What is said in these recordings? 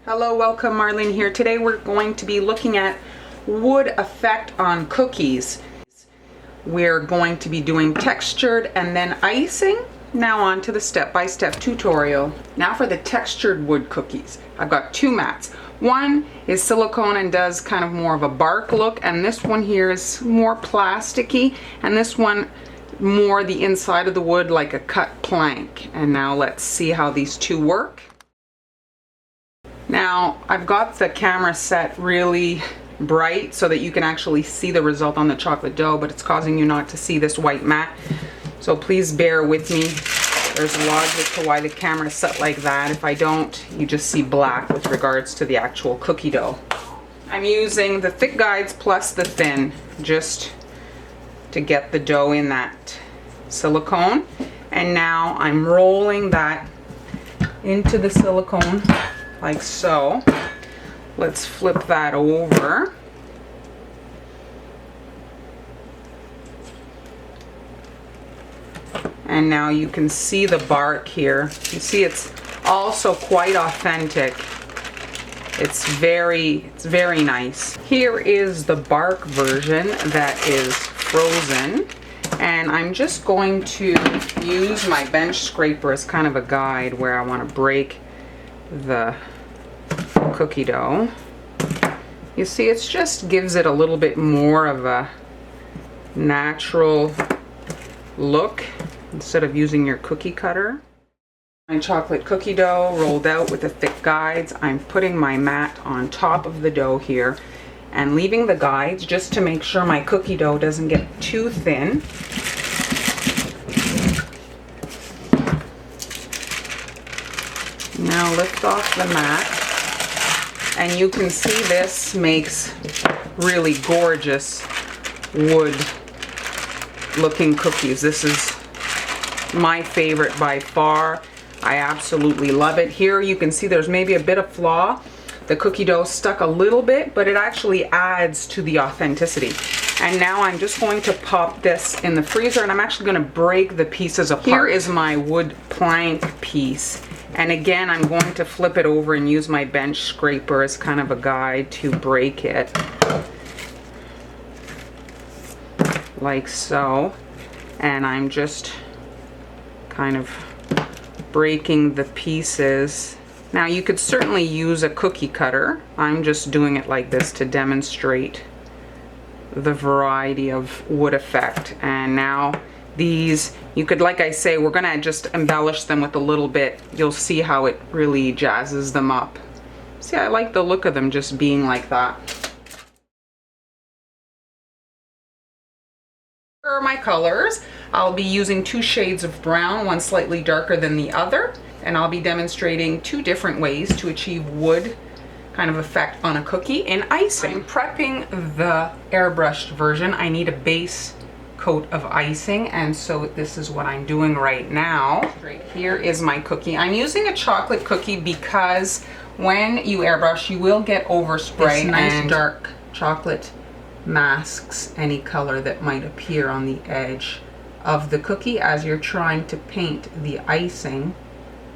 Hello, welcome, Marlene here. Today we're going to be looking at wood effect on cookies. We're going to be doing textured and then icing. Now on to the step-by-step tutorial. Now for the textured wood cookies. I've got two mats. One is silicone and does kind of more of a bark look, and this one here is more plasticky, and this one more the inside of the wood like a cut plank. And now let's see how these two work. Now I've got the camera set really bright so that you can actually see the result on the chocolate dough, but it's causing you not to see this white mat. So please bear with me. There's logic to why the camera is set like that. If I don't, you just see black with regards to the actual cookie dough. I'm using the thick guides plus the thin just to get the dough in that silicone. And now I'm rolling that into the silicone like so. Let's flip that over. And now you can see the bark here. You see it's also quite authentic. It's very nice. Here is the bark version that is frozen. And I'm just going to use my bench scraper as kind of a guide where I want to break the cookie dough. You see, it just gives it a little bit more of a natural look instead of using your cookie cutter. My chocolate cookie dough rolled out with the thick guides. I'm putting my mat on top of the dough here and leaving the guides just to make sure my cookie dough doesn't get too thin. Now lift off the mat, and you can see this makes really gorgeous wood looking cookies. This is my favorite by far. I absolutely love it. Here you can see there's maybe a bit of flaw. The cookie dough stuck a little bit, but it actually adds to the authenticity. And now I'm just going to pop this in the freezer, and I'm actually going to break the pieces apart. Here is my wood plank piece. And again, I'm going to flip it over and use my bench scraper as kind of a guide to break it. Like so. And I'm just kind of breaking the pieces. Now you could certainly use a cookie cutter. I'm just doing it like this to demonstrate the variety of wood effect. And now these, you could, like I say, we're gonna just embellish them with a little bit. You'll see how it really jazzes them up. See, I like the look of them just being like that. For my colors, I'll be using two shades of brown, one slightly darker than the other, and I'll be demonstrating two different ways to achieve wood kind of effect on a cookie in icing. I'm prepping the airbrushed version. I need a base coat of icing, and so this is what I'm doing right now. Right here is my cookie. I'm using a chocolate cookie because when you airbrush, you will get overspray. This nice and dark chocolate masks any color that might appear on the edge of the cookie as you're trying to paint the icing.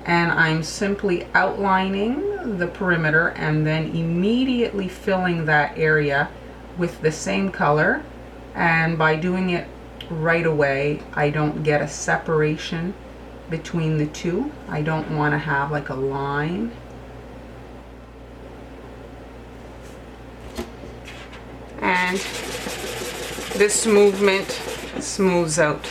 And I'm simply outlining the perimeter and then immediately filling that area with the same color. And by doing it right away, I don't get a separation between the two. I don't want to have like a line. And this movement smooths out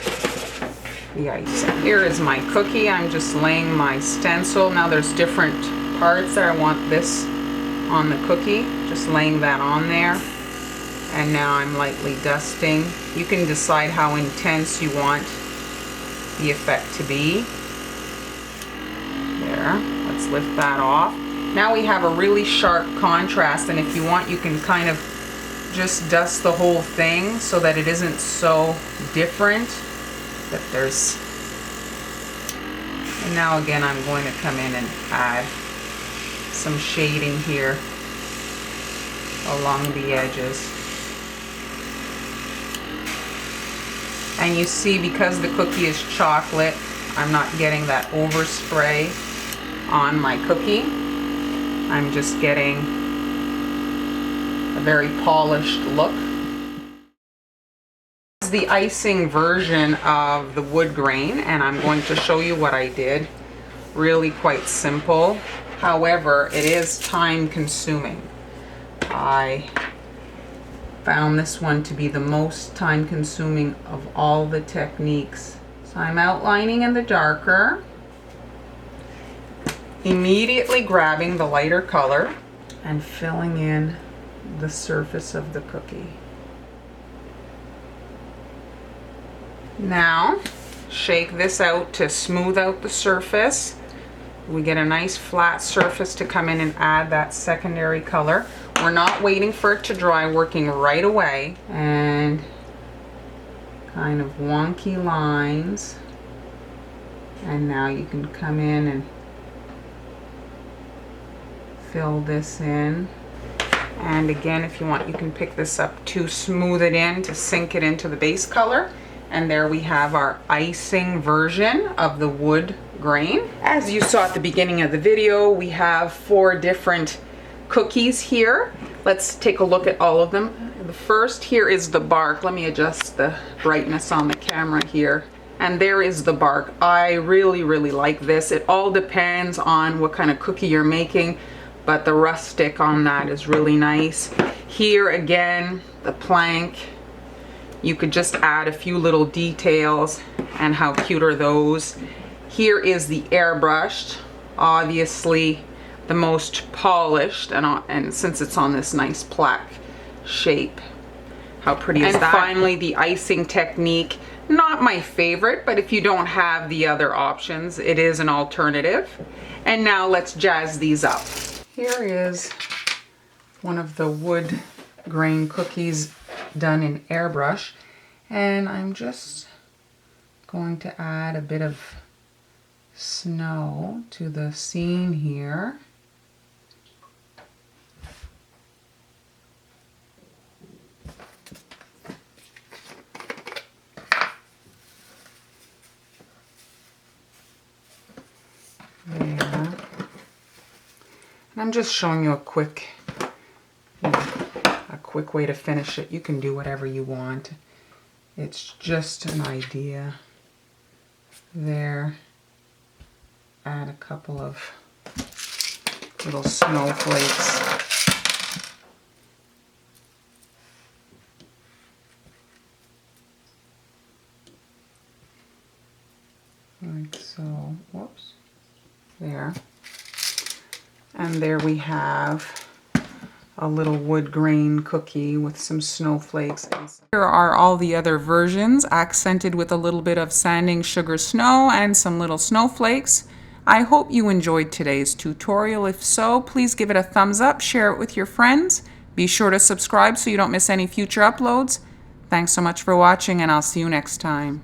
the icing. Here is my cookie. I'm just laying my stencil. Now there's different parts there. I want this on the cookie, just laying that on there. And now I'm lightly dusting. You can decide how intense you want the effect to be. There, let's lift that off. Now we have a really sharp contrast, and if you want, you can kind of just dust the whole thing so that it isn't so different. That there's, and now again I'm going to come in and add some shading here along the edges. And you see, because the cookie is chocolate, I'm not getting that overspray on my cookie. I'm just getting a very polished look. This is the icing version of the wood grain, and I'm going to show you what I did. Really quite simple. However, it is time consuming. I found this one to be the most time consuming of all the techniques. So I'm outlining in the darker, immediately grabbing the lighter color and filling in the surface of the cookie. Now, shake this out to smooth out the surface. We get a nice flat surface to come in and add that secondary color. We're not waiting for it to dry, working right away. And kind of wonky lines. And now you can come in and fill this in. And again, if you want, you can pick this up to smooth it in, to sink it into the base color. And there we have our icing version of the wood grain. As you saw at the beginning of the video, we have 4 different cookies here. Let's take a look at all of them. The first here is the bark. Let me adjust the brightness on the camera here. And there is the bark. I really like this. It all depends on what kind of cookie you're making, but the rustic on that is really nice. Here again, the plank. You could just add a few little details, and how cute are those. Here is the airbrushed, obviously the most polished, and since it's on this nice plaque shape, how pretty is that? And finally the icing technique, not my favorite, but if you don't have the other options, it is an alternative. And now let's jazz these up. Here is one of the wood grain cookies done in airbrush, and I'm just going to add a bit of snow to the seam here. There. And I'm just showing you a quick way to finish it. You can do whatever you want. It's just an idea. There. Add a couple of little snowflakes. Like so. Whoops. There. And there we have a little wood grain cookie with some snowflakes. Here are all the other versions, accented with a little bit of sanding sugar snow and some little snowflakes. I hope you enjoyed today's tutorial. If so, please give it a thumbs up, share it with your friends. Be sure to subscribe so you don't miss any future uploads. Thanks so much for watching, and I'll see you next time.